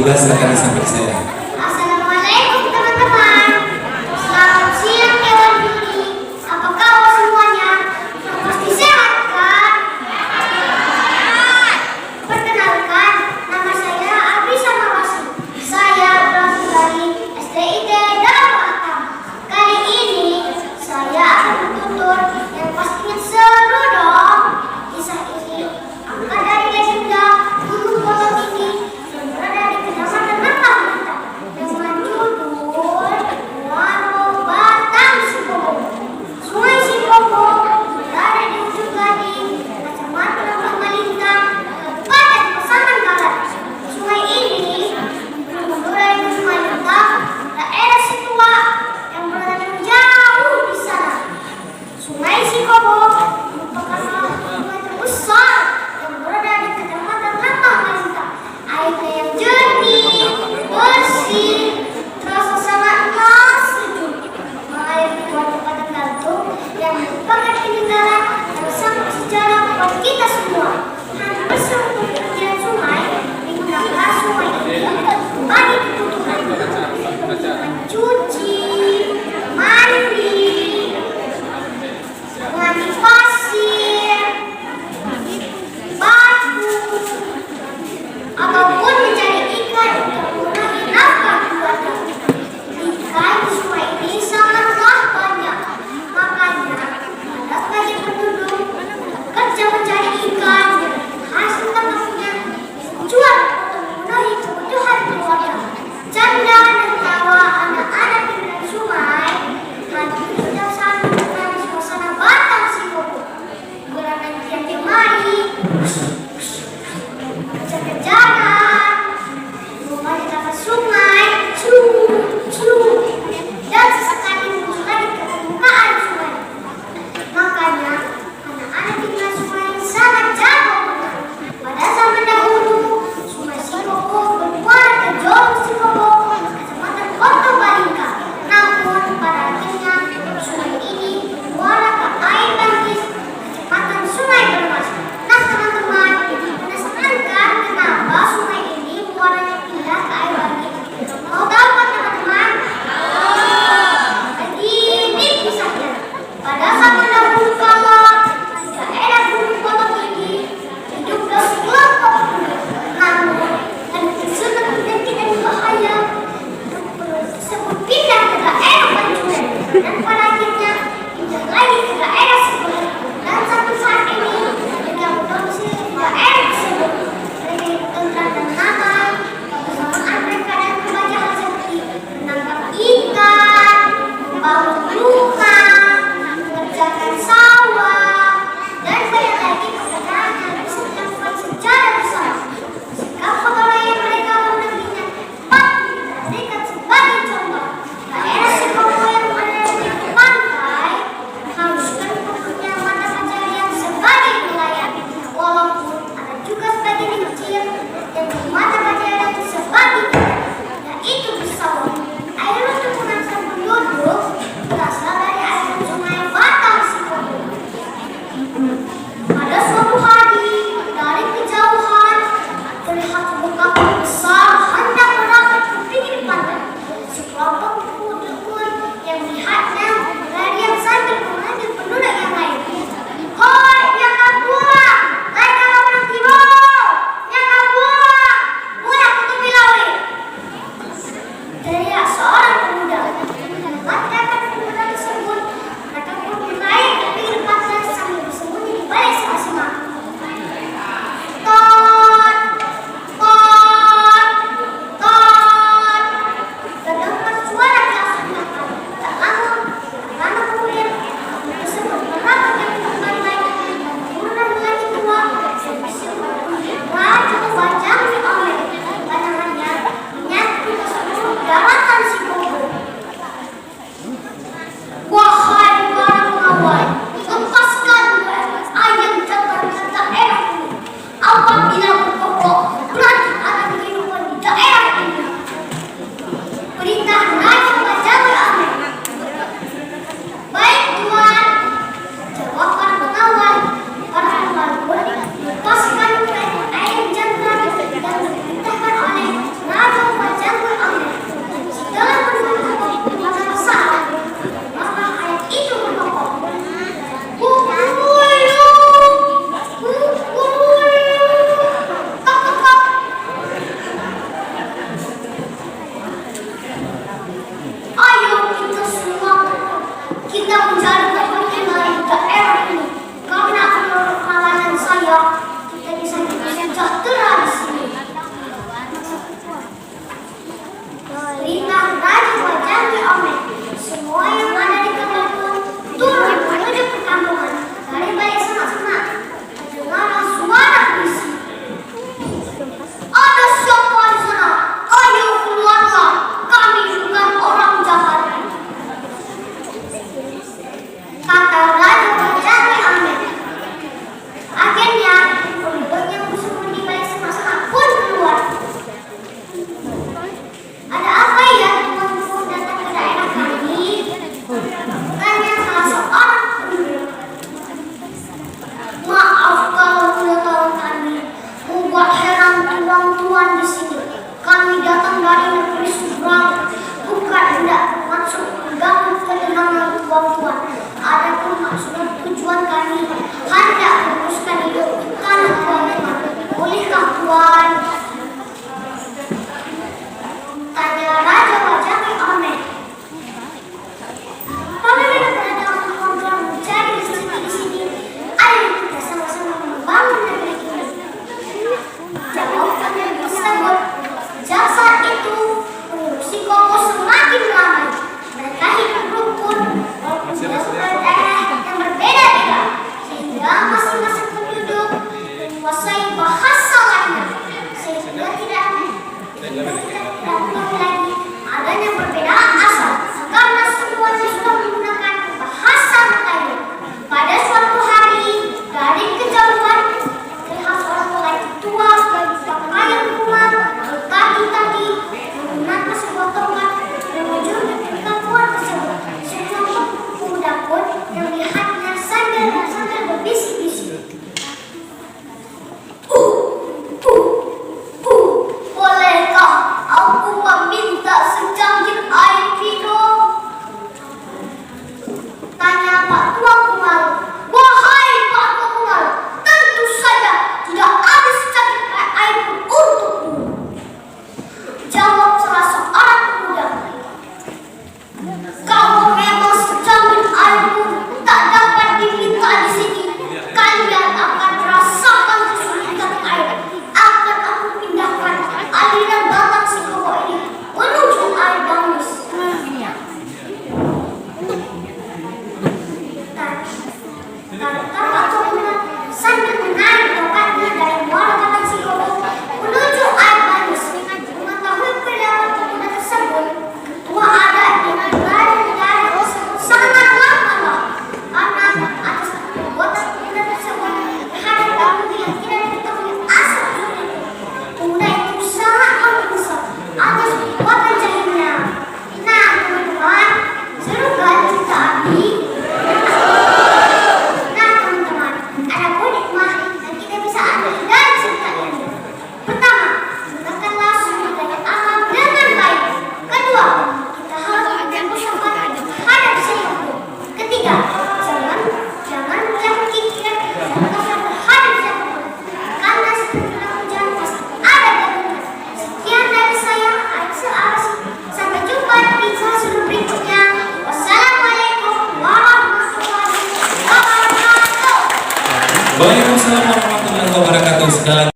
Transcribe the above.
juga silakan disampaikan saya. Assalamualaikum teman-teman. Selamat siang Dewan Juri. Apa kabar semuanya? Pasti sehat kan? Perkenalkan, nama saya Abi Samawasi. Saya berasal dari STID Darul Atam. Kali ini saya akan bertutur yang pastinya seru dong. Kisah ini angkat dari legenda Gunung Potong Tinggi yang berada di Kecamatan Rempang dengan judul Muaro Batang Sikobo. Sungai Sikobo berada di ujung Gading, Kecamatan Rempang Malintang, Kabupaten Pasaman Barat. Sungai ini mengalir dari Sungai Lintang, daerah Situa yang berada jauh di sana. Sungai Sikobo merupakan salah satu sungai terbesar yang berada di Kecamatan Rempang Malintang. Airnya yang jernih, bersih, terasa sangatlah sejuk. Mengalir di Kabupaten Gantung yang merupakan peninggalan yang sangat sejarah buat kita semua. Hampir seluruh bagian sungai digunakan sungai ini bagi kebutuhan mencuci, mandi, mengambil pasir, batu, ataupun mencari ikan untuk memenuhi nafkah keluarga. Ikan di sungai ini sangatlah banyak, makanya ada sebagian penduduk bekerja mencari ikan dan hasil tangkapannya dijual untuk memenuhi kebutuhan keluarga. Canda dan tawa anak-anak di pinggir sungai hadir setiap saat menikmati suasana Batang Sikobo. Gerakan tiap kemari, kejar-kejaran, rumah di tengah sungai, dan sesekali muncul lagi ke permukaan sungai. Makanya anak-anak di pinggir sungai sangat jago berenang. Pada zaman dahulu, Sungai Sikobo bermuara ke Jolo Sikobo, Kecamatan Kota Balingka. Namun pada akhirnya sungai ini bermuara ke air Bangkis, Kecamatan Sungai Bermas. Nah teman-teman, penasaran kan kenapa sungai ini muaranya pindah ke air Bangkis? Mau tahu kan teman-teman? Begini kisahnya. Pada zaman dahulu kala, di daerah Gunung Potong Tinggi hiduplah sekelompok penduduk. Namun, karena terserang penyakit dan bahaya, penduduk tersebut pindah ke daerah Pancuran dan pada akhirnya pindah lagi ke daerah Sekolah. Dan sampai saat ini mereka berdomisili di daerah tersebut. Mereka hidup tentram dan aman. Kebersamaan mereka dan kebahagiaan seperti menangkap ikan, membangun rumah, mengerjakan sawah, dan banyak lagi pekerjaan yang bisa dilakukan secara bersama. Sikap pegawai mereka memberinya patut dijadikan sebagai contoh. Daerah Sikobo yang berada di pantai haruskan mempunyai mata pencaharian sebagai nelayan, walaupun ada juga sebagian yang kecil yang bermata pencaharian sebagai ikan, yaitu bersawah. Air untuk mengancam penduduk berasal dari aliran sungai Batang Sikobo. Pada suatu hari, dari kejauhan terlihat sebuah kapal besar hendak berangkat ke pinggir pantai. Sekelompok penduduk pun yang melihatnya berlarian sambil memanggil penduduk yang lain. Hoi, yang kabuang, lain kalau menanti bawah, yang kabuang, mulai ke tepi laut. Teriak seorang pemuda. Mendengar teriakan pemuda tersebut, mereka pun naik ke pinggir pantai sambil bersembunyi di balik semak-semak. Tot, tot, tot. Terdengar suara keras mendapat. Tak lama kemudian, kapal tersebut merangkak ke pinggir pantai dan menggunakan lagi tua dan bersimpah raja wajah di oleh. Pandangannya menyatu ke seluruh daratan Sikobo. perintah Raja Wajaki Omen. Semua yang ada di kapal pun turun menuju perkampungan. Dari balik semak-semak terdengarlah suara bisik. Ada siapa di sana? Ayo keluarlah, kami bukan orang jahat, kata Raja Wajaki Omen. Akhirnya penduduk yang bersembunyi di balik semak-semak pun keluar. Ada apa ya tuan-tuan datang ke daerah kami? Tanya salah seorang penduduk. Maaf kalau boleh tahu kami membuat heran tuan-tuan di sini. Kami datang dari negeri seberang, bukan hendak bermaksud mengganggu ketenangan tuan-tuan. Adapun maksud dan tujuan kami hendak meneruskan hidup di tanah tuan-tuan. Bolehkah tuan? Tanya Raja Wajaki Omen. Apabila kedatangan tuan-tuan menjadi rezeki di sini, ayo kita sama-sama membangun negeri ini. Jawab yang tersebut. Sejak saat itu, produksi koko semakin ramai. Mereka hidup rukun, walaupun daerah yang berbeda-beda, sehingga masing-masing penduduk menguasai bahasa lainnya, sehingga tidak lagi adanya perbedaan asal, karena semuanya sudah menggunakan bahasa Melayu. Pada suatu hari, dari kejauhan terlihat seorang lelaki tua berpakaian kumal, berkaki-kaki, menggunakan sebuah tongkat menuju ke perkampungan tersebut. Seorang pemuda pun yang melihatnya sambil berbisik-bisik. Bolehkah aku meminta secangkir air minum? Tanya Pak Tua Kumal. Wahai Pak Tua Kumal, tentu saja tidak ada secangkir air pun untukmu, jawab salah seorang pemuda. Kalau memang secangkir air pun tak dapat diminta di sini, kalian akan merasakan kesulitan air. Akan aku pindahkan aliran batang Sikobo ini menuju air Dangus. Kata Pak Cokumal sambil menarik tongkatnya dari muara batang Sikobo menuju air Dangus. Mengetahui pendapat pemuda tersebut, ketua adat dengan negara tersebut sangatlah marah karena atas perbuatan pemuda tersebut terhadap tamu yang tidak diketahui asal usulnya. Pemuda itu sangat menyesal atas perbuatan jahilnya. Nah, teman-teman, seru kan cerita Abi? Nah, teman-teman, ada poin hikmah yang kita bisa ambil dari cerita ini. Pertama, gunakanlah sumber daya alam dengan baik. Kedua, kita harus bersabar terhadap siapapun. Ketiga, jangan menyakitkan terhadap siapapun, karena setiap hujan pasti ada gabungan. Sekian dari saya, Aisyah Arsi. Sampai jumpa di sesi berikutnya. Wassalamualaikum warahmatullahi wabarakatuh. Waalaikumsalam warahmatullahi wabarakatuh. Segala